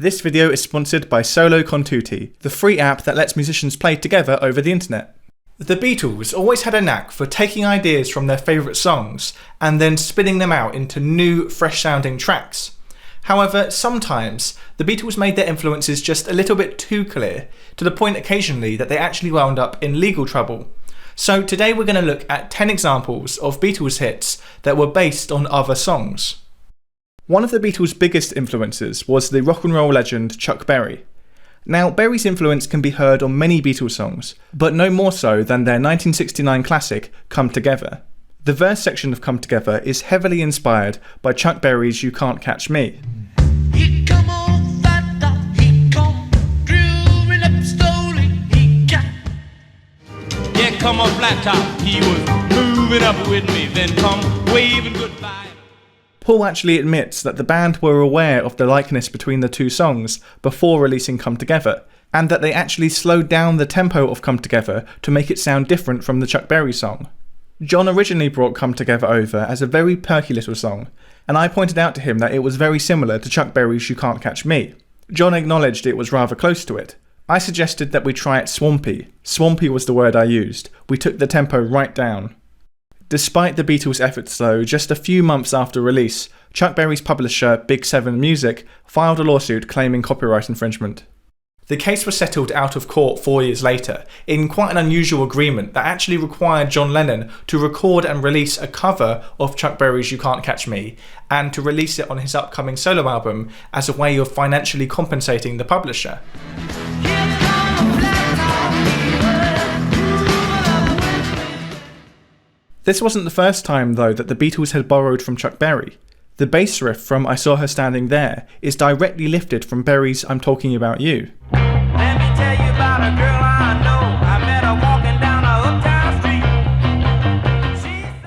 This video is sponsored by Solocontutti, the free app that lets musicians play together over the internet. The Beatles always had a knack for taking ideas from their favourite songs and then spinning them out into new, fresh-sounding tracks. However, sometimes the Beatles made their influences just a little bit too clear, to the point occasionally that they actually wound up in legal trouble. So today we're going to look at 10 examples of Beatles hits that were based on other songs. One of the Beatles' biggest influences was the rock and roll legend Chuck Berry. Now, Berry's influence can be heard on many Beatles songs, but no more so than their 1969 classic, Come Together. The verse section of Come Together is heavily inspired by Chuck Berry's You Can't Catch Me. He come on flat top, he come grooving up slowly, he got. Yeah, come on flat top, he was moving up with me, then come waving goodbye. Paul actually admits that the band were aware of the likeness between the two songs before releasing Come Together, and that they actually slowed down the tempo of Come Together to make it sound different from the Chuck Berry song. John originally brought Come Together over as a very perky little song, and I pointed out to him that it was very similar to Chuck Berry's You Can't Catch Me. John acknowledged it was rather close to it. I suggested that we try it swampy. Swampy was the word I used. We took the tempo right down. Despite the Beatles' efforts though, just a few months after release, Chuck Berry's publisher, Big 7 Music, filed a lawsuit claiming copyright infringement. The case was settled out of court 4 years later, in quite an unusual agreement that actually required John Lennon to record and release a cover of Chuck Berry's You Can't Catch Me, and to release it on his upcoming solo album as a way of financially compensating the publisher. This wasn't the first time though that the Beatles had borrowed from Chuck Berry. The bass riff from I Saw Her Standing There is directly lifted from Berry's I'm Talking About You. Let me tell you about a girl I know. I met her walking down a uptown street. She's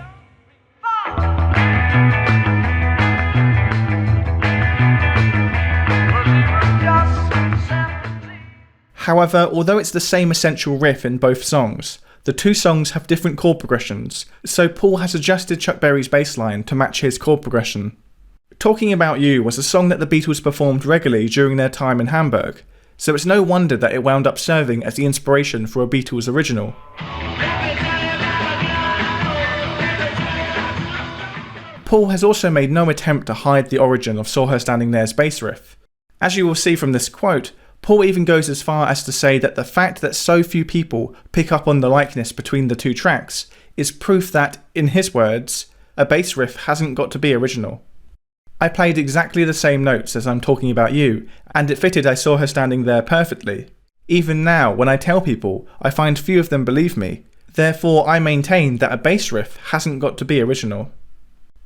so However, although it's the same essential riff in both songs, the two songs have different chord progressions, so Paul has adjusted Chuck Berry's bass line to match his chord progression. Talking About You was a song that the Beatles performed regularly during their time in Hamburg, so it's no wonder that it wound up serving as the inspiration for a Beatles original. Paul has also made no attempt to hide the origin of Saw Her Standing There's bass riff. As you will see from this quote, Paul even goes as far as to say that the fact that so few people pick up on the likeness between the two tracks is proof that, in his words, a bass riff hasn't got to be original. I played exactly the same notes as I'm Talking About You, and it fitted I Saw Her Standing There perfectly. Even now, when I tell people, I find few of them believe me. Therefore, I maintain that a bass riff hasn't got to be original.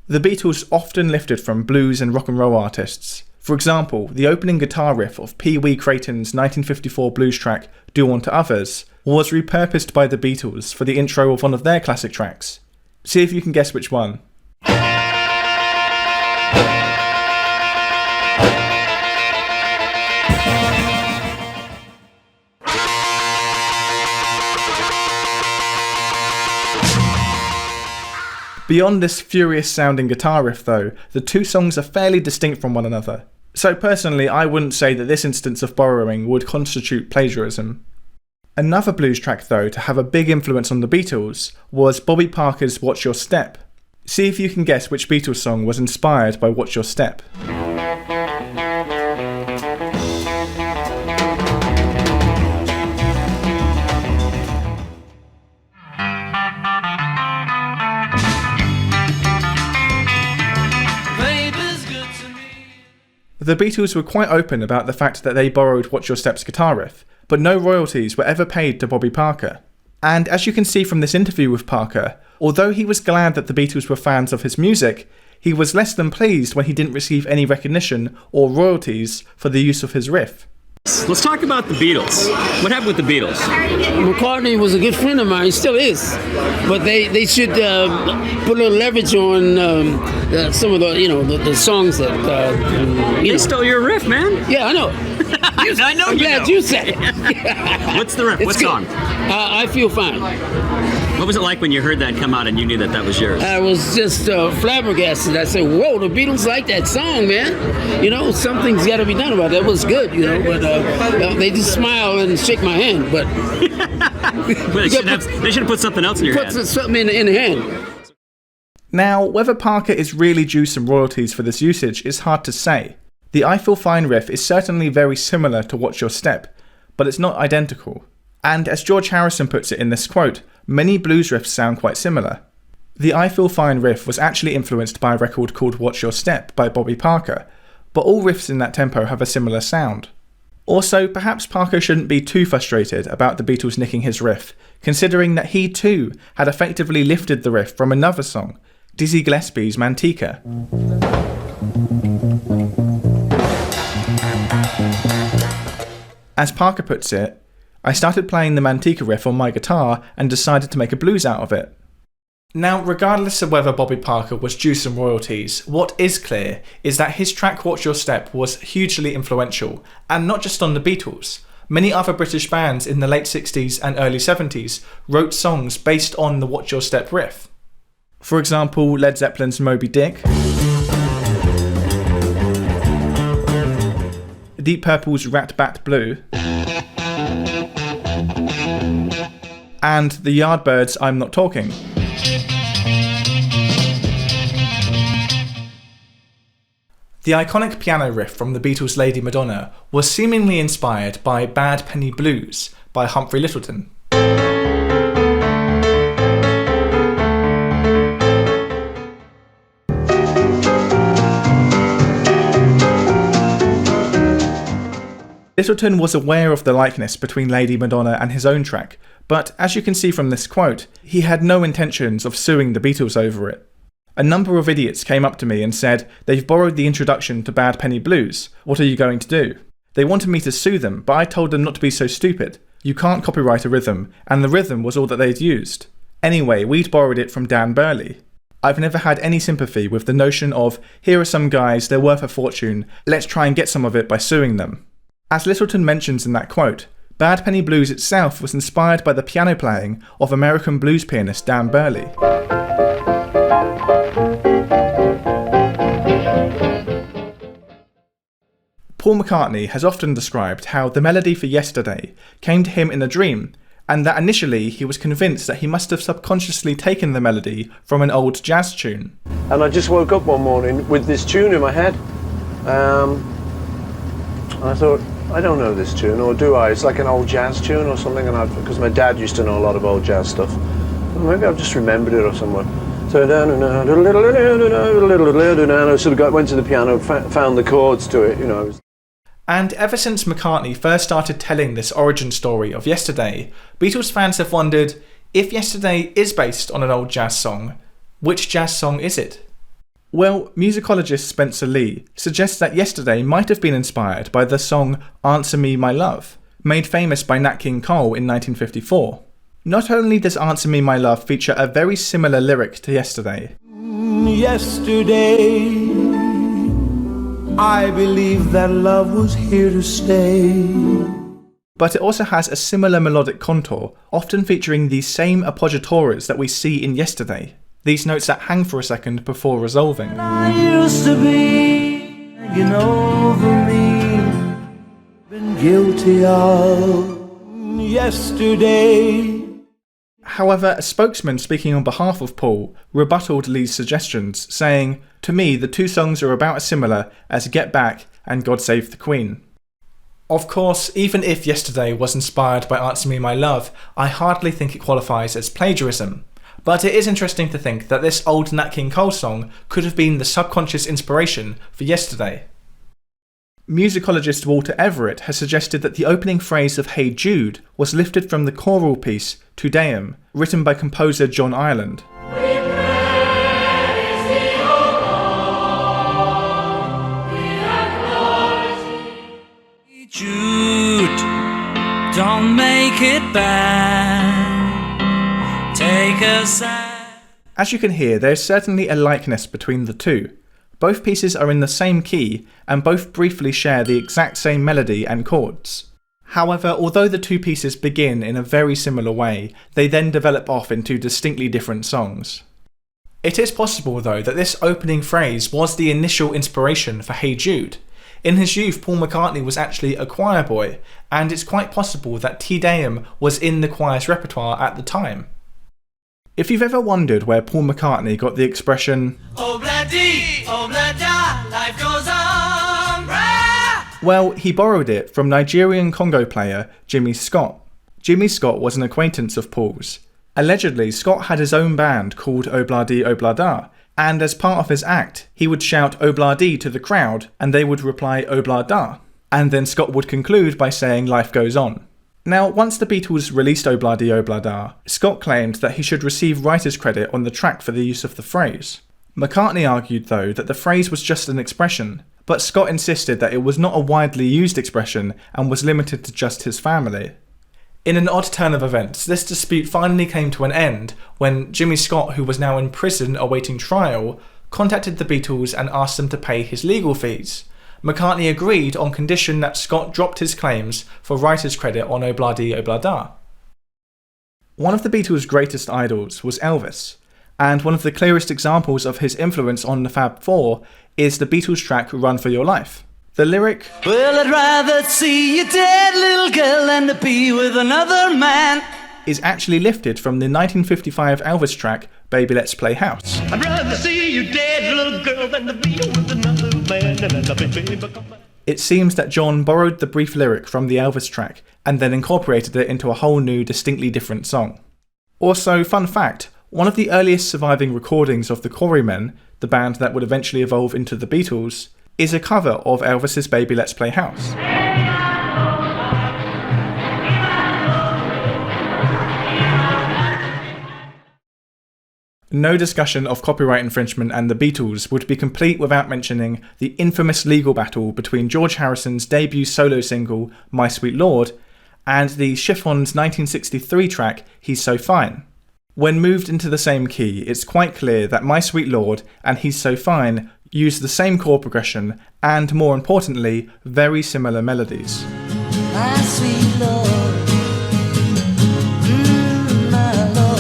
The Beatles often lifted from blues and rock and roll artists. For example, the opening guitar riff of Wee Crayton's 1954 blues track Do Unto Others was repurposed by the Beatles for the intro of one of their classic tracks. See if you can guess which one. Beyond this furious sounding guitar riff though, the two songs are fairly distinct from one another. So personally, I wouldn't say that this instance of borrowing would constitute plagiarism. Another blues track though to have a big influence on the Beatles was Bobby Parker's Watch Your Step. See if you can guess which Beatles song was inspired by Watch Your Step. The Beatles were quite open about the fact that they borrowed Watch Your Step's guitar riff, but no royalties were ever paid to Bobby Parker. And as you can see from this interview with Parker, although he was glad that the Beatles were fans of his music, he was less than pleased when he didn't receive any recognition or royalties for the use of his riff. Let's talk about the Beatles. What happened with the Beatles? McCartney was a good friend of mine, still is, but they should put a little leverage on some of the songs that They stole your riff, man. Yeah, I know. I know. I'm glad you said it. What's the riff? It's what good. song? I Feel Fine. What was it like when you heard that come out and you knew that that was yours? I was just flabbergasted. I said, whoa, the Beatles like that song, man. You know, something's got to be done about it. That was good, you know, but they just smile and shake my hand. But Well, they should have put something else in your put hand. something in the hand. Now, whether Parker is really due some royalties for this usage is hard to say. The I Feel Fine riff is certainly very similar to Watch Your Step, but it's not identical. And as George Harrison puts it in this quote, many blues riffs sound quite similar. The I Feel Fine riff was actually influenced by a record called Watch Your Step by Bobby Parker, but all riffs in that tempo have a similar sound. Also, perhaps Parker shouldn't be too frustrated about the Beatles nicking his riff, considering that he too had effectively lifted the riff from another song, Dizzy Gillespie's Manteca. As Parker puts it, I started playing the Manteca riff on my guitar and decided to make a blues out of it. Now, regardless of whether Bobby Parker was due some royalties, what is clear is that his track Watch Your Step was hugely influential, and not just on the Beatles. Many other British bands in the late 60s and early 70s wrote songs based on the Watch Your Step riff. For example, Led Zeppelin's Moby Dick, Deep Purple's Rat Bat Blue, and the Yardbirds' I'm Not Talking. The iconic piano riff from the Beatles' Lady Madonna was seemingly inspired by Bad Penny Blues by Humphrey Lyttelton. Lyttelton was aware of the likeness between Lady Madonna and his own track, but as you can see from this quote, he had no intentions of suing the Beatles over it. A number of idiots came up to me and said, they've borrowed the introduction to Bad Penny Blues, what are you going to do? They wanted me to sue them, but I told them not to be so stupid. You can't copyright a rhythm, and the rhythm was all that they'd used. Anyway, we'd borrowed it from Dan Burley. I've never had any sympathy with the notion of, here are some guys, they're worth a fortune, let's try and get some of it by suing them. As Lyttelton mentions in that quote, Bad Penny Blues itself was inspired by the piano playing of American blues pianist Dan Burley. Paul McCartney has often described how the melody for Yesterday came to him in a dream, and that initially he was convinced that he must have subconsciously taken the melody from an old jazz tune. And I just woke up one morning with this tune in my head. And I thought, I don't know this tune, or do I? It's like an old jazz tune or something, and because my dad used to know a lot of old jazz stuff. Maybe I've just remembered it or somewhere. So I sort of went to the piano, found the chords to it, you know. And ever since McCartney first started telling this origin story of Yesterday, Beatles fans have wondered, if Yesterday is based on an old jazz song, which jazz song is it? Well, musicologist Spencer Leigh suggests that Yesterday might have been inspired by the song Answer Me My Love, made famous by Nat King Cole in 1954. Not only does Answer Me My Love feature a very similar lyric to Yesterday. Yesterday, I believe that love was here to stay. But it also has a similar melodic contour, often featuring the same appoggiaturas that we see in Yesterday. These notes that hang for a second before resolving. I used to be hanging over me, been guilty of yesterday. However, a spokesman speaking on behalf of Paul rebutted Leigh's suggestions, saying, "To me, the two songs are about as similar as Get Back and God Save the Queen." Of course, even if Yesterday was inspired by Answer Me My Love, I hardly think it qualifies as plagiarism. But it is interesting to think that this old Nat King Cole song could have been the subconscious inspiration for Yesterday. Musicologist Walter Everett has suggested that the opening phrase of Hey Jude was lifted from the choral piece Te Deum, written by composer John Ireland. Jude, don't make it bad. Take a side. As you can hear, there is certainly a likeness between the two. Both pieces are in the same key, and both briefly share the exact same melody and chords. However, although the two pieces begin in a very similar way, they then develop off into distinctly different songs. It is possible though that this opening phrase was the initial inspiration for Hey Jude. In his youth, Paul McCartney was actually a choir boy, and it's quite possible that Te Deum was in the choir's repertoire at the time. If you've ever wondered where Paul McCartney got the expression Obla-dee, obla-da, life goes on, brah! Well, he borrowed it from Nigerian Congo player Jimmy Scott. Jimmy Scott was an acquaintance of Paul's. Allegedly, Scott had his own band called Obla-dee Obla-da, and as part of his act, he would shout Obla-dee to the crowd and they would reply Obla-da, and then Scott would conclude by saying life goes on. Now, once the Beatles released Obla-dee Obla-da, Scott claimed that he should receive writer's credit on the track for the use of the phrase. McCartney argued though that the phrase was just an expression, but Scott insisted that it was not a widely used expression and was limited to just his family. In an odd turn of events, this dispute finally came to an end when Jimmy Scott, who was now in prison awaiting trial, contacted the Beatles and asked them to pay his legal fees. McCartney agreed on condition that Scott dropped his claims for writer's credit on Obla-dee Obla-da. One of the Beatles' greatest idols was Elvis, and one of the clearest examples of his influence on the Fab Four is the Beatles track Run for Your Life. The lyric, Well, I'd rather see you dead, little girl, than to be with another man. is actually lifted from the 1955 Elvis track Baby Let's Play House. I'd rather see you dead, little girl, than to be with another man. And I love you, baby, come on. It seems that John borrowed the brief lyric from the Elvis track and then incorporated it into a whole new, distinctly different song. Also, fun fact, one of the earliest surviving recordings of the Quarrymen, the band that would eventually evolve into the Beatles, is a cover of Elvis's Baby Let's Play House. No discussion of copyright infringement and the Beatles would be complete without mentioning the infamous legal battle between George Harrison's debut solo single My Sweet Lord and the Chiffon's 1963 track He's So Fine. When moved into the same key, it's quite clear that My Sweet Lord and He's So Fine use the same chord progression and, more importantly, very similar melodies. My sweet Lord, my Lord.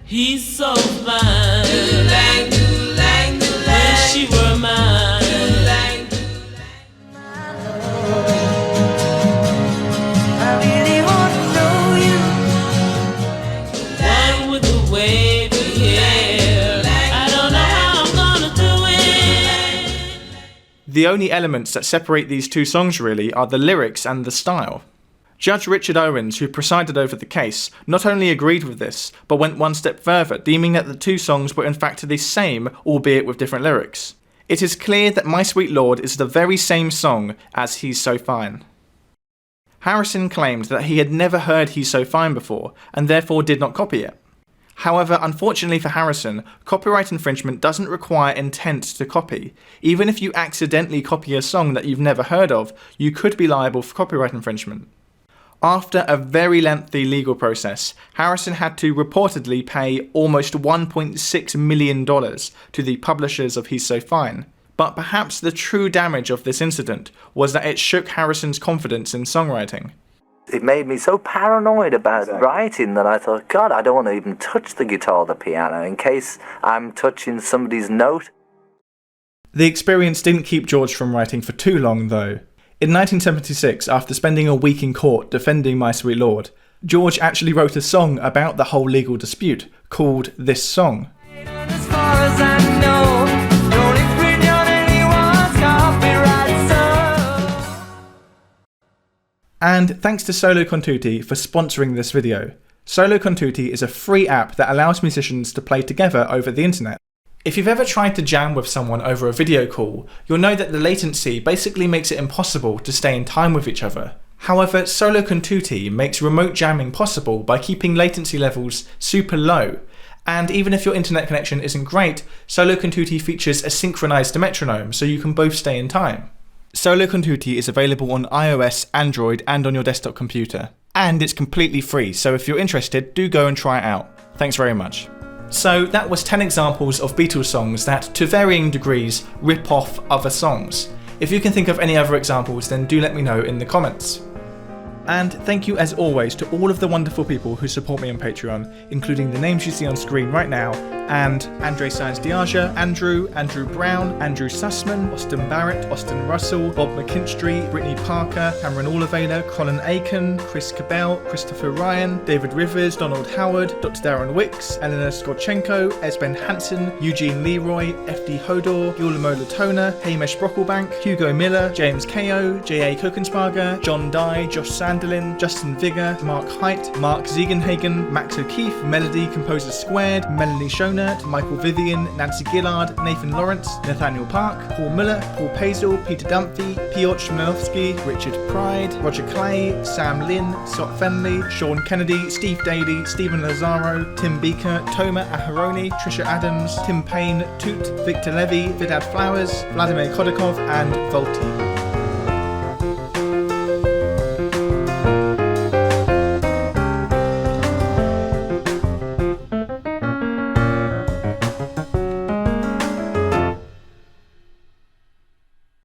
He's so fine. Do-lang, do-lang, do-lang. Wish she were mine. Do-lang, I really want to know you. one with the wavy hair. I don't know how I'm gonna do it. The only elements that separate these two songs really are the lyrics and the style. Judge Richard Owens, who presided over the case, not only agreed with this, but went one step further, deeming that the two songs were in fact the same, albeit with different lyrics. It is clear that My Sweet Lord is the very same song as He's So Fine. Harrison claimed that he had never heard He's So Fine before, and therefore did not copy it. However, unfortunately for Harrison, copyright infringement doesn't require intent to copy. Even if you accidentally copy a song that you've never heard of, you could be liable for copyright infringement. After a very lengthy legal process, Harrison had to reportedly pay almost $1.6 million to the publishers of He's So Fine. But perhaps the true damage of this incident was that it shook Harrison's confidence in songwriting. It made me so paranoid about writing that I thought, God, I don't want to even touch the guitar or the piano in case I'm touching somebody's note. The experience didn't keep George from writing for too long though. In 1976, after spending a week in court defending My Sweet Lord, George actually wrote a song about the whole legal dispute, called This Song. As far as I know, don't infringe on anyone's copyright song. And thanks to Solocontutti for sponsoring this video. Solocontutti is a free app that allows musicians to play together over the internet. If you've ever tried to jam with someone over a video call, you'll know that the latency basically makes it impossible to stay in time with each other. However, Solocontutti makes remote jamming possible by keeping latency levels super low. And even if your internet connection isn't great, Solocontutti features a synchronized metronome so you can both stay in time. Solocontutti is available on iOS, Android, and on your desktop computer. And it's completely free, so if you're interested, do go and try it out. Thanks very much. So that was 10 examples of Beatles songs that, to varying degrees, rip off other songs. If you can think of any other examples, then do let me know in the comments. And thank you as always to all of the wonderful people who support me on Patreon, including the names you see on screen right now, and Andre Sainz Diaja, Andrew Brown, Andrew Sussman, Austin Barrett, Austin Russell, Bob McKinstry, Brittany Parker, Cameron Oliveira, Colin Aiken, Chris Cabell, Christopher Ryan, David Rivers, Donald Howard, Dr. Darren Wicks, Eleanor Skorchenko, Esben Hansen, Eugene Leroy, FD Hodor, Guillermo Latona, Hamish Brocklebank, Hugo Miller, James Ko, J.A. Kokensparger, John Dye, Josh Sanderlin, Justin Vigor, Mark Height, Mark Ziegenhagen, Max O'Keefe, Melody Composer Squared, Melanie Schonert, Michael Vivian, Nancy Gillard, Nathan Lawrence, Nathaniel Park, Paul Miller, Paul Pazel, Peter Dunphy, Piotr Shmanovsky, Richard Pride, Roger Clay, Sam Lynn, Scott Fenley, Sean Kennedy, Steve Daly, Stephen Lazaro, Tim Beaker, Toma Aharoni, Trisha Adams, Tim Payne, Toot, Victor Levy, Vidad Flowers, Vladimir Kodakov, and Volti.